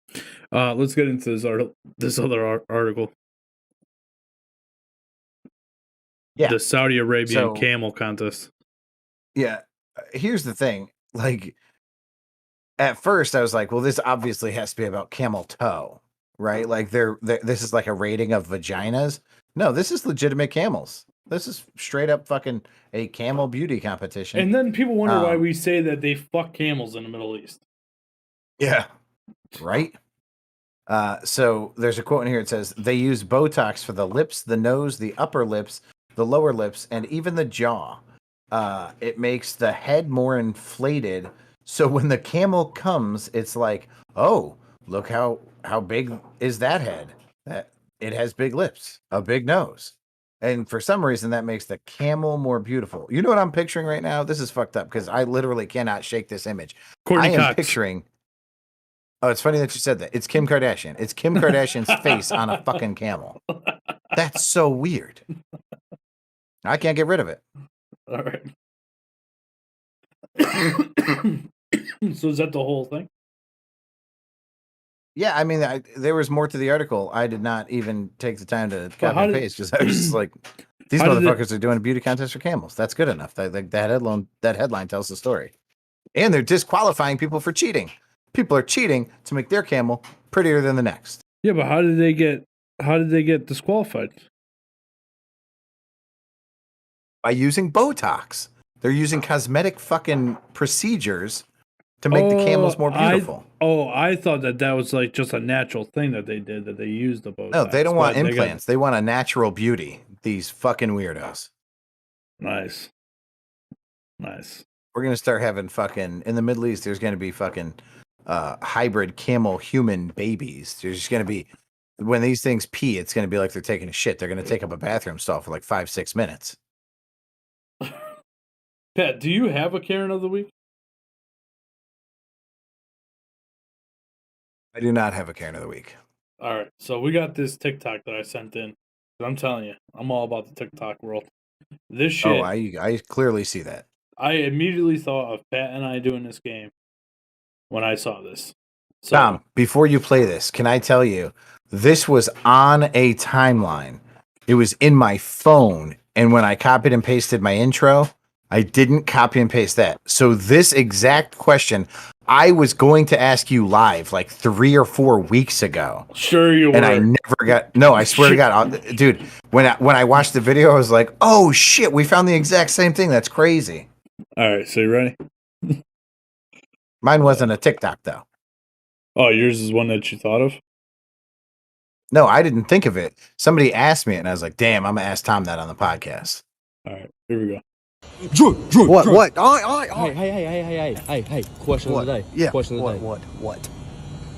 let's get into this other article. Yeah. The Saudi Arabian camel contest. Yeah. Here's the thing. Like, at first I was like, well, this obviously has to be about camel toe, right? Like this is like a rating of vaginas. No, this is legitimate camels. This is straight up fucking a camel beauty competition. And then people wonder why we say that they fuck camels in the Middle East. Yeah. Right? So there's a quote in here. It says, they use Botox for the lips, the nose, the upper lips, the lower lips, and even the jaw. It makes the head more inflated. So when the camel comes, it's like, oh, look how big is that head? That it has big lips, a big nose. And for some reason, that makes the camel more beautiful. You know what I'm picturing right now? This is fucked up because I literally cannot shake this image. Courtney I am Cox. picturing. Oh, it's funny that you said that. It's Kim Kardashian. It's Kim Kardashian's face on a fucking camel. That's so weird. I can't get rid of it. All right. So is that the whole thing? Yeah, I mean, there was more to the article. I did not even take the time to copy and paste because I was just like, these motherfuckers are doing a beauty contest for camels. That's good enough. That headline tells the story. And they're disqualifying people for cheating. People are cheating to make their camel prettier than the next. Yeah, but how did they get disqualified? By using Botox. They're using cosmetic fucking procedures to make the camels more beautiful. I thought that was like just a natural thing that they did, that they used the Botox. No, they don't want implants. They want a natural beauty. These fucking weirdos. Nice. We're going to start having fucking, in the Middle East, there's going to be fucking hybrid camel human babies. There's just going to be, when these things pee, it's going to be like they're taking a shit. They're going to take up a bathroom stall for like 5-6 minutes. Pat, do you have a Karen of the week? I do not have a Karen of the week. All right, so we got this TikTok that I sent in. I'm telling you, I'm all about the TikTok world. This shit. Oh, I clearly see that. I immediately thought of Pat and I doing this game when I saw this. So, Tom, before you play this, can I tell you, this was on a timeline. It was in my phone, and when I copied and pasted my intro, I didn't copy and paste that. So this exact question, I was going to ask you live like 3 or 4 weeks ago. Sure you were. And I never got. No, I swear to God, dude. When I watched the video, I was like, "Oh shit, we found the exact same thing. That's crazy." All right, so you ready? Mine wasn't a TikTok though. Oh, yours is one that you thought of? No, I didn't think of it. Somebody asked me it, and I was like, "Damn, I'm gonna ask Tom that on the podcast." All right, here we go. What? Hey. Question of the day. Yeah. Question of the day. What?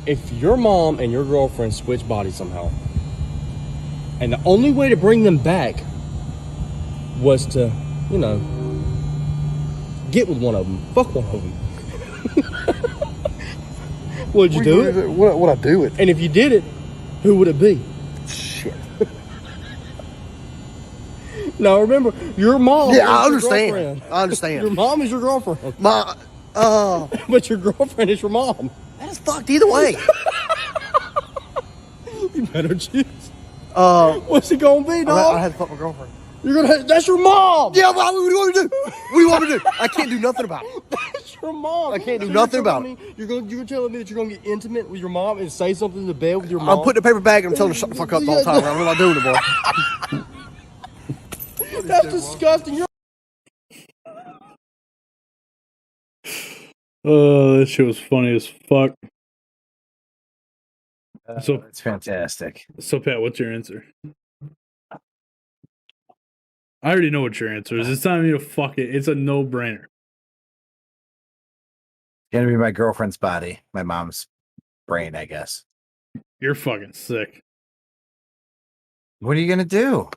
If your mom and your girlfriend switch bodies somehow, and the only way to bring them back was to, get with one of them, fuck one of them, would you do it? What I do it? And if you did it, who would it be? Shit. Now remember, your mom. Yeah, I is your understand. girlfriend. I understand. Your mom is your girlfriend, but your girlfriend is your mom. That's fucked either way. You better choose. What's it gonna be, dog? I had to fuck my girlfriend. That's your mom. Yeah, what do you want me to do? What do you want me to do? I can't do nothing about it. That's your mom. I can't do nothing about it. You're telling me that you're gonna get intimate with your mom and say something in the bed with your mom? I'm putting a paper bag and I'm telling her shut the fuck up the whole time. I'm not doing it, boy. That's disgusting. You're Oh, that shit was funny as fuck. So it's fantastic. So Pat, what's your answer? I already know what your answer is. It's time for me to fuck it. It's a no-brainer. Gonna be my girlfriend's body, my mom's brain, I guess. You're fucking sick. What are you gonna do?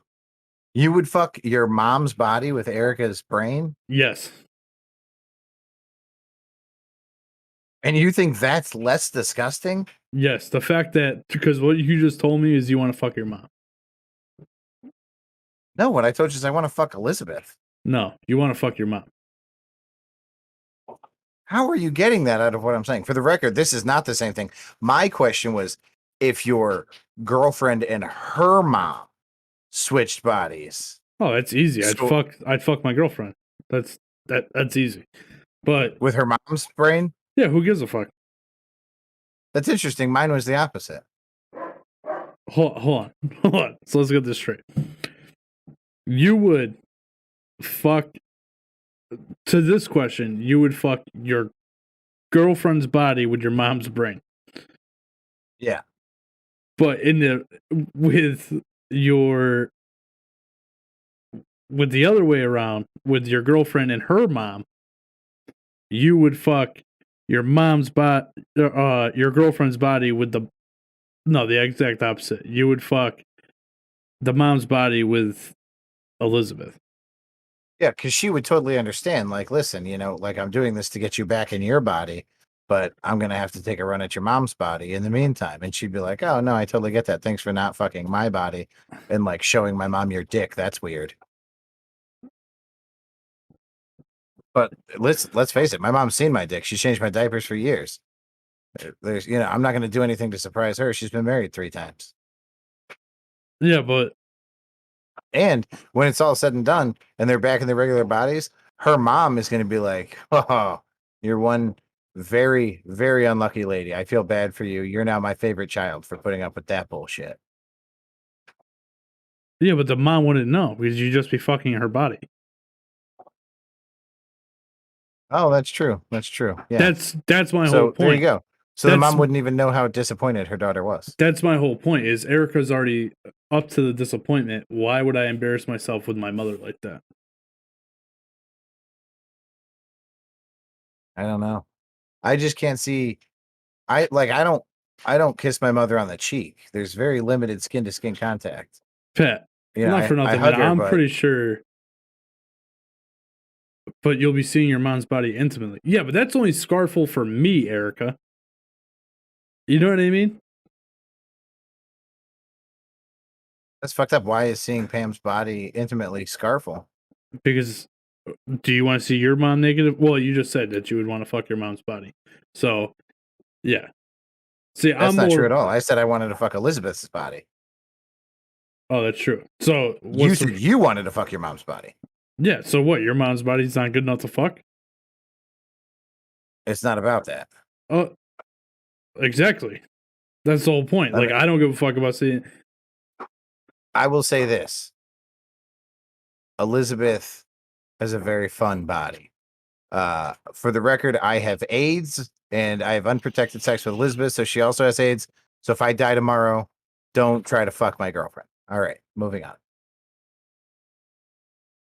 You would fuck your mom's body with Erica's brain? Yes. And you think that's less disgusting? Yes. The fact that, because what you just told me is you want to fuck your mom. No, what I told you is I want to fuck Elizabeth. No, you want to fuck your mom. How are you getting that out of what I'm saying? For the record, this is not the same thing. My question was if your girlfriend and her mom switched bodies. Oh, that's easy. I'd fuck my girlfriend. That's easy. But with her mom's brain? Yeah, who gives a fuck? That's interesting. Mine was the opposite. Hold on. So let's get this straight. You would fuck, to this question, you would fuck your girlfriend's body with your mom's brain. Yeah. But with the other way around, with your girlfriend and her mom, you would fuck your girlfriend's body with the exact opposite. You would fuck the mom's body with Elizabeth. Yeah, because she would totally understand. Like, listen, like I'm doing this to get you back in your body, but I'm going to have to take a run at your mom's body in the meantime. And she'd be like, oh, no, I totally get that. Thanks for not fucking my body and like showing my mom your dick. That's weird. But let's face it. My mom's seen my dick. She's changed my diapers for years. There's, I'm not going to do anything to surprise her. She's been married 3 times. Yeah, but. And when it's all said and done and they're back in their regular bodies, her mom is going to be like, oh, you're one very, very unlucky lady. I feel bad for you. You're now my favorite child for putting up with that bullshit. Yeah, but the mom wouldn't know because you'd just be fucking her body. Oh, that's true. That's true. Yeah. That's my whole point. There you go. So the mom wouldn't even know how disappointed her daughter was. That's my whole point is Erica's already up to the disappointment. Why would I embarrass myself with my mother like that? I don't know. I just can't see. I don't kiss my mother on the cheek. There's very limited skin to skin contact. Pat, not for nothing, but I'm pretty sure. But you'll be seeing your mom's body intimately. Yeah, but that's only scarful for me, Erica. You know what I mean? That's fucked up. Why is seeing Pam's body intimately scarful? Because do you want to see your mom naked? Well, you just said that you would want to fuck your mom's body. So, yeah. See, that's not true at all. I said I wanted to fuck Elizabeth's body. Oh, that's true. So you said you wanted to fuck your mom's body. Yeah. So what? Your mom's body's not good enough to fuck? It's not about that. Oh, exactly. That's the whole point. Like, I don't give a fuck about seeing. I will say this. Elizabeth has a very fun body. For the record, I have AIDS and I have unprotected sex with Elizabeth, so she also has AIDS. So if I die tomorrow, don't try to fuck my girlfriend. All right, moving on.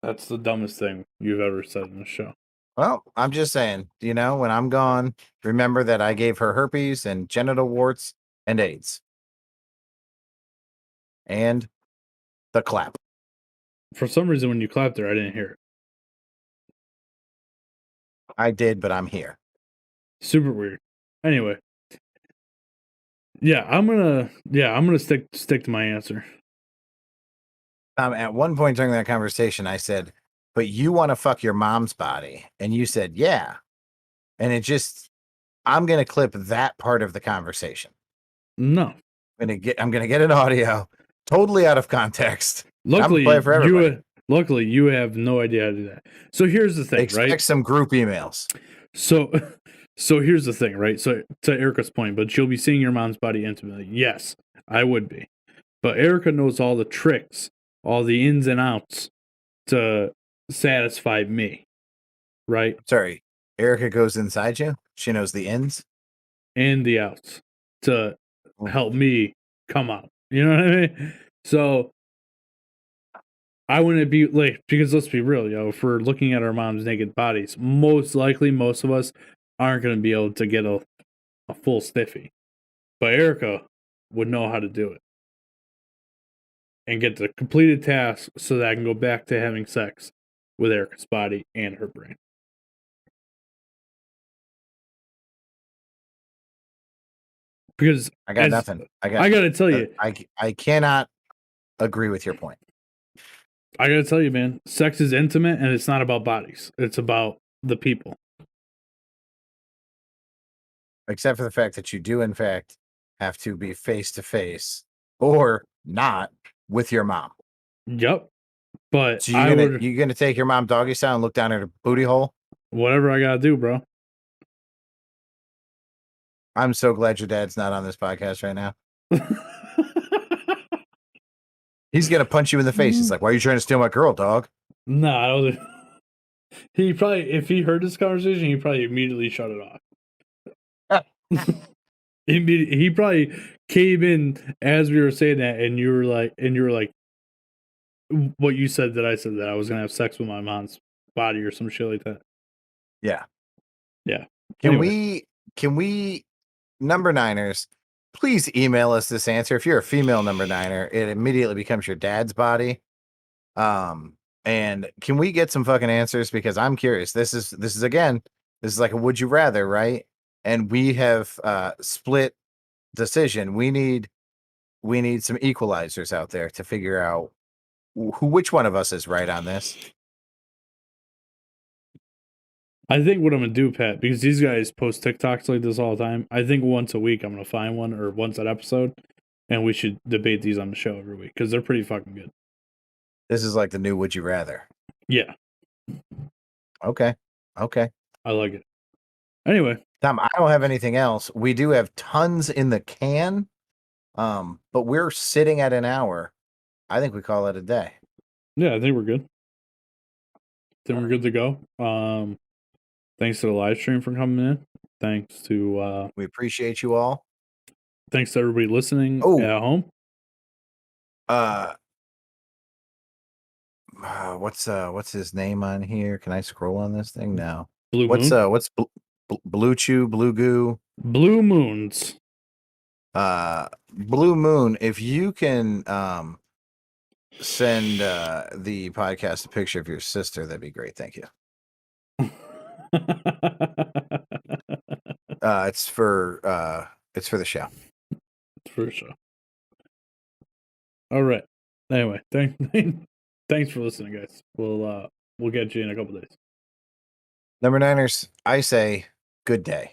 That's the dumbest thing you've ever said in the show. Well, I'm just saying, when I'm gone, remember that I gave her herpes and genital warts and AIDS. And the clap. For some reason, when you clapped there, I didn't hear it. I did, but I'm here. Super weird. Anyway. Yeah, I'm gonna stick to my answer. At one point during that conversation, I said, but you want to fuck your mom's body. And you said, yeah. And I'm going to clip that part of the conversation. No. I'm going to get an audio totally out of context. Luckily, Luckily, you have no idea how to do that. So here's the thing, Expect right? some group emails. So here's the thing, right? So to Erica's point, but you'll be seeing your mom's body intimately. Yes, I would be. But Erica knows all the tricks, all the ins and outs to satisfy me, right? Sorry, Erica goes inside you. She knows the ins and the outs to help me come out. You know what I mean? So I wouldn't be like, because let's be real, if we're looking at our mom's naked bodies, most likely most of us aren't going to be able to get a full stiffy. But Erica would know how to do it and get the completed task so that I can go back to having sex with Erica's body and her brain. Because I got nothing. I got to tell you, I cannot agree with your point. I got to tell you, man, sex is intimate and it's not about bodies. It's about the people. Except for the fact that you do, in fact, have to be face to face or not with your mom. Yep. But so you're gonna take your mom doggy style and look down at her booty hole? Whatever I gotta do, bro. I'm so glad your dad's not on this podcast right now. He's gonna punch you in the face. He's like, "Why are you trying to steal my girl, dog?" No, I don't. He probably, if he heard this conversation, he probably immediately shut it off. He probably came in as we were saying that, and you were like, what you said that I said that I was gonna have sex with my mom's body or some shit like that. Yeah. Can we number niners, please email us this answer. If you're a female number niner, it immediately becomes your dad's body. And can we get some fucking answers? Because I'm curious. This is like a would you rather, right? And we have split decision. We need some equalizers out there to figure out which one of us is right on this. I think what I'm gonna do, Pat, because these guys post TikToks like this all the time. I think once a week I'm gonna find one or once an episode, and we should debate these on the show every week because they're pretty fucking good. This is like the new would you rather. Yeah. Okay. I like it. Anyway, Tom, I don't have anything else. We do have tons in the can, but we're sitting at an hour. I think we call it a day. Yeah, I think we're good. We're good to go. Thanks to the live stream for coming in. Thanks to we appreciate you all. Thanks to everybody listening at home. What's his name on here? Can I scroll on this thing now? Blue Moon? What's Blue Chew, Blue Goo? Blue Moons. Blue Moon, if you can send the podcast a picture of your sister, that'd be great. Thank you. It's for the show. It's for the show. All right. Anyway, thanks for listening, guys. We'll get you in a couple days. Number niners, I say good day.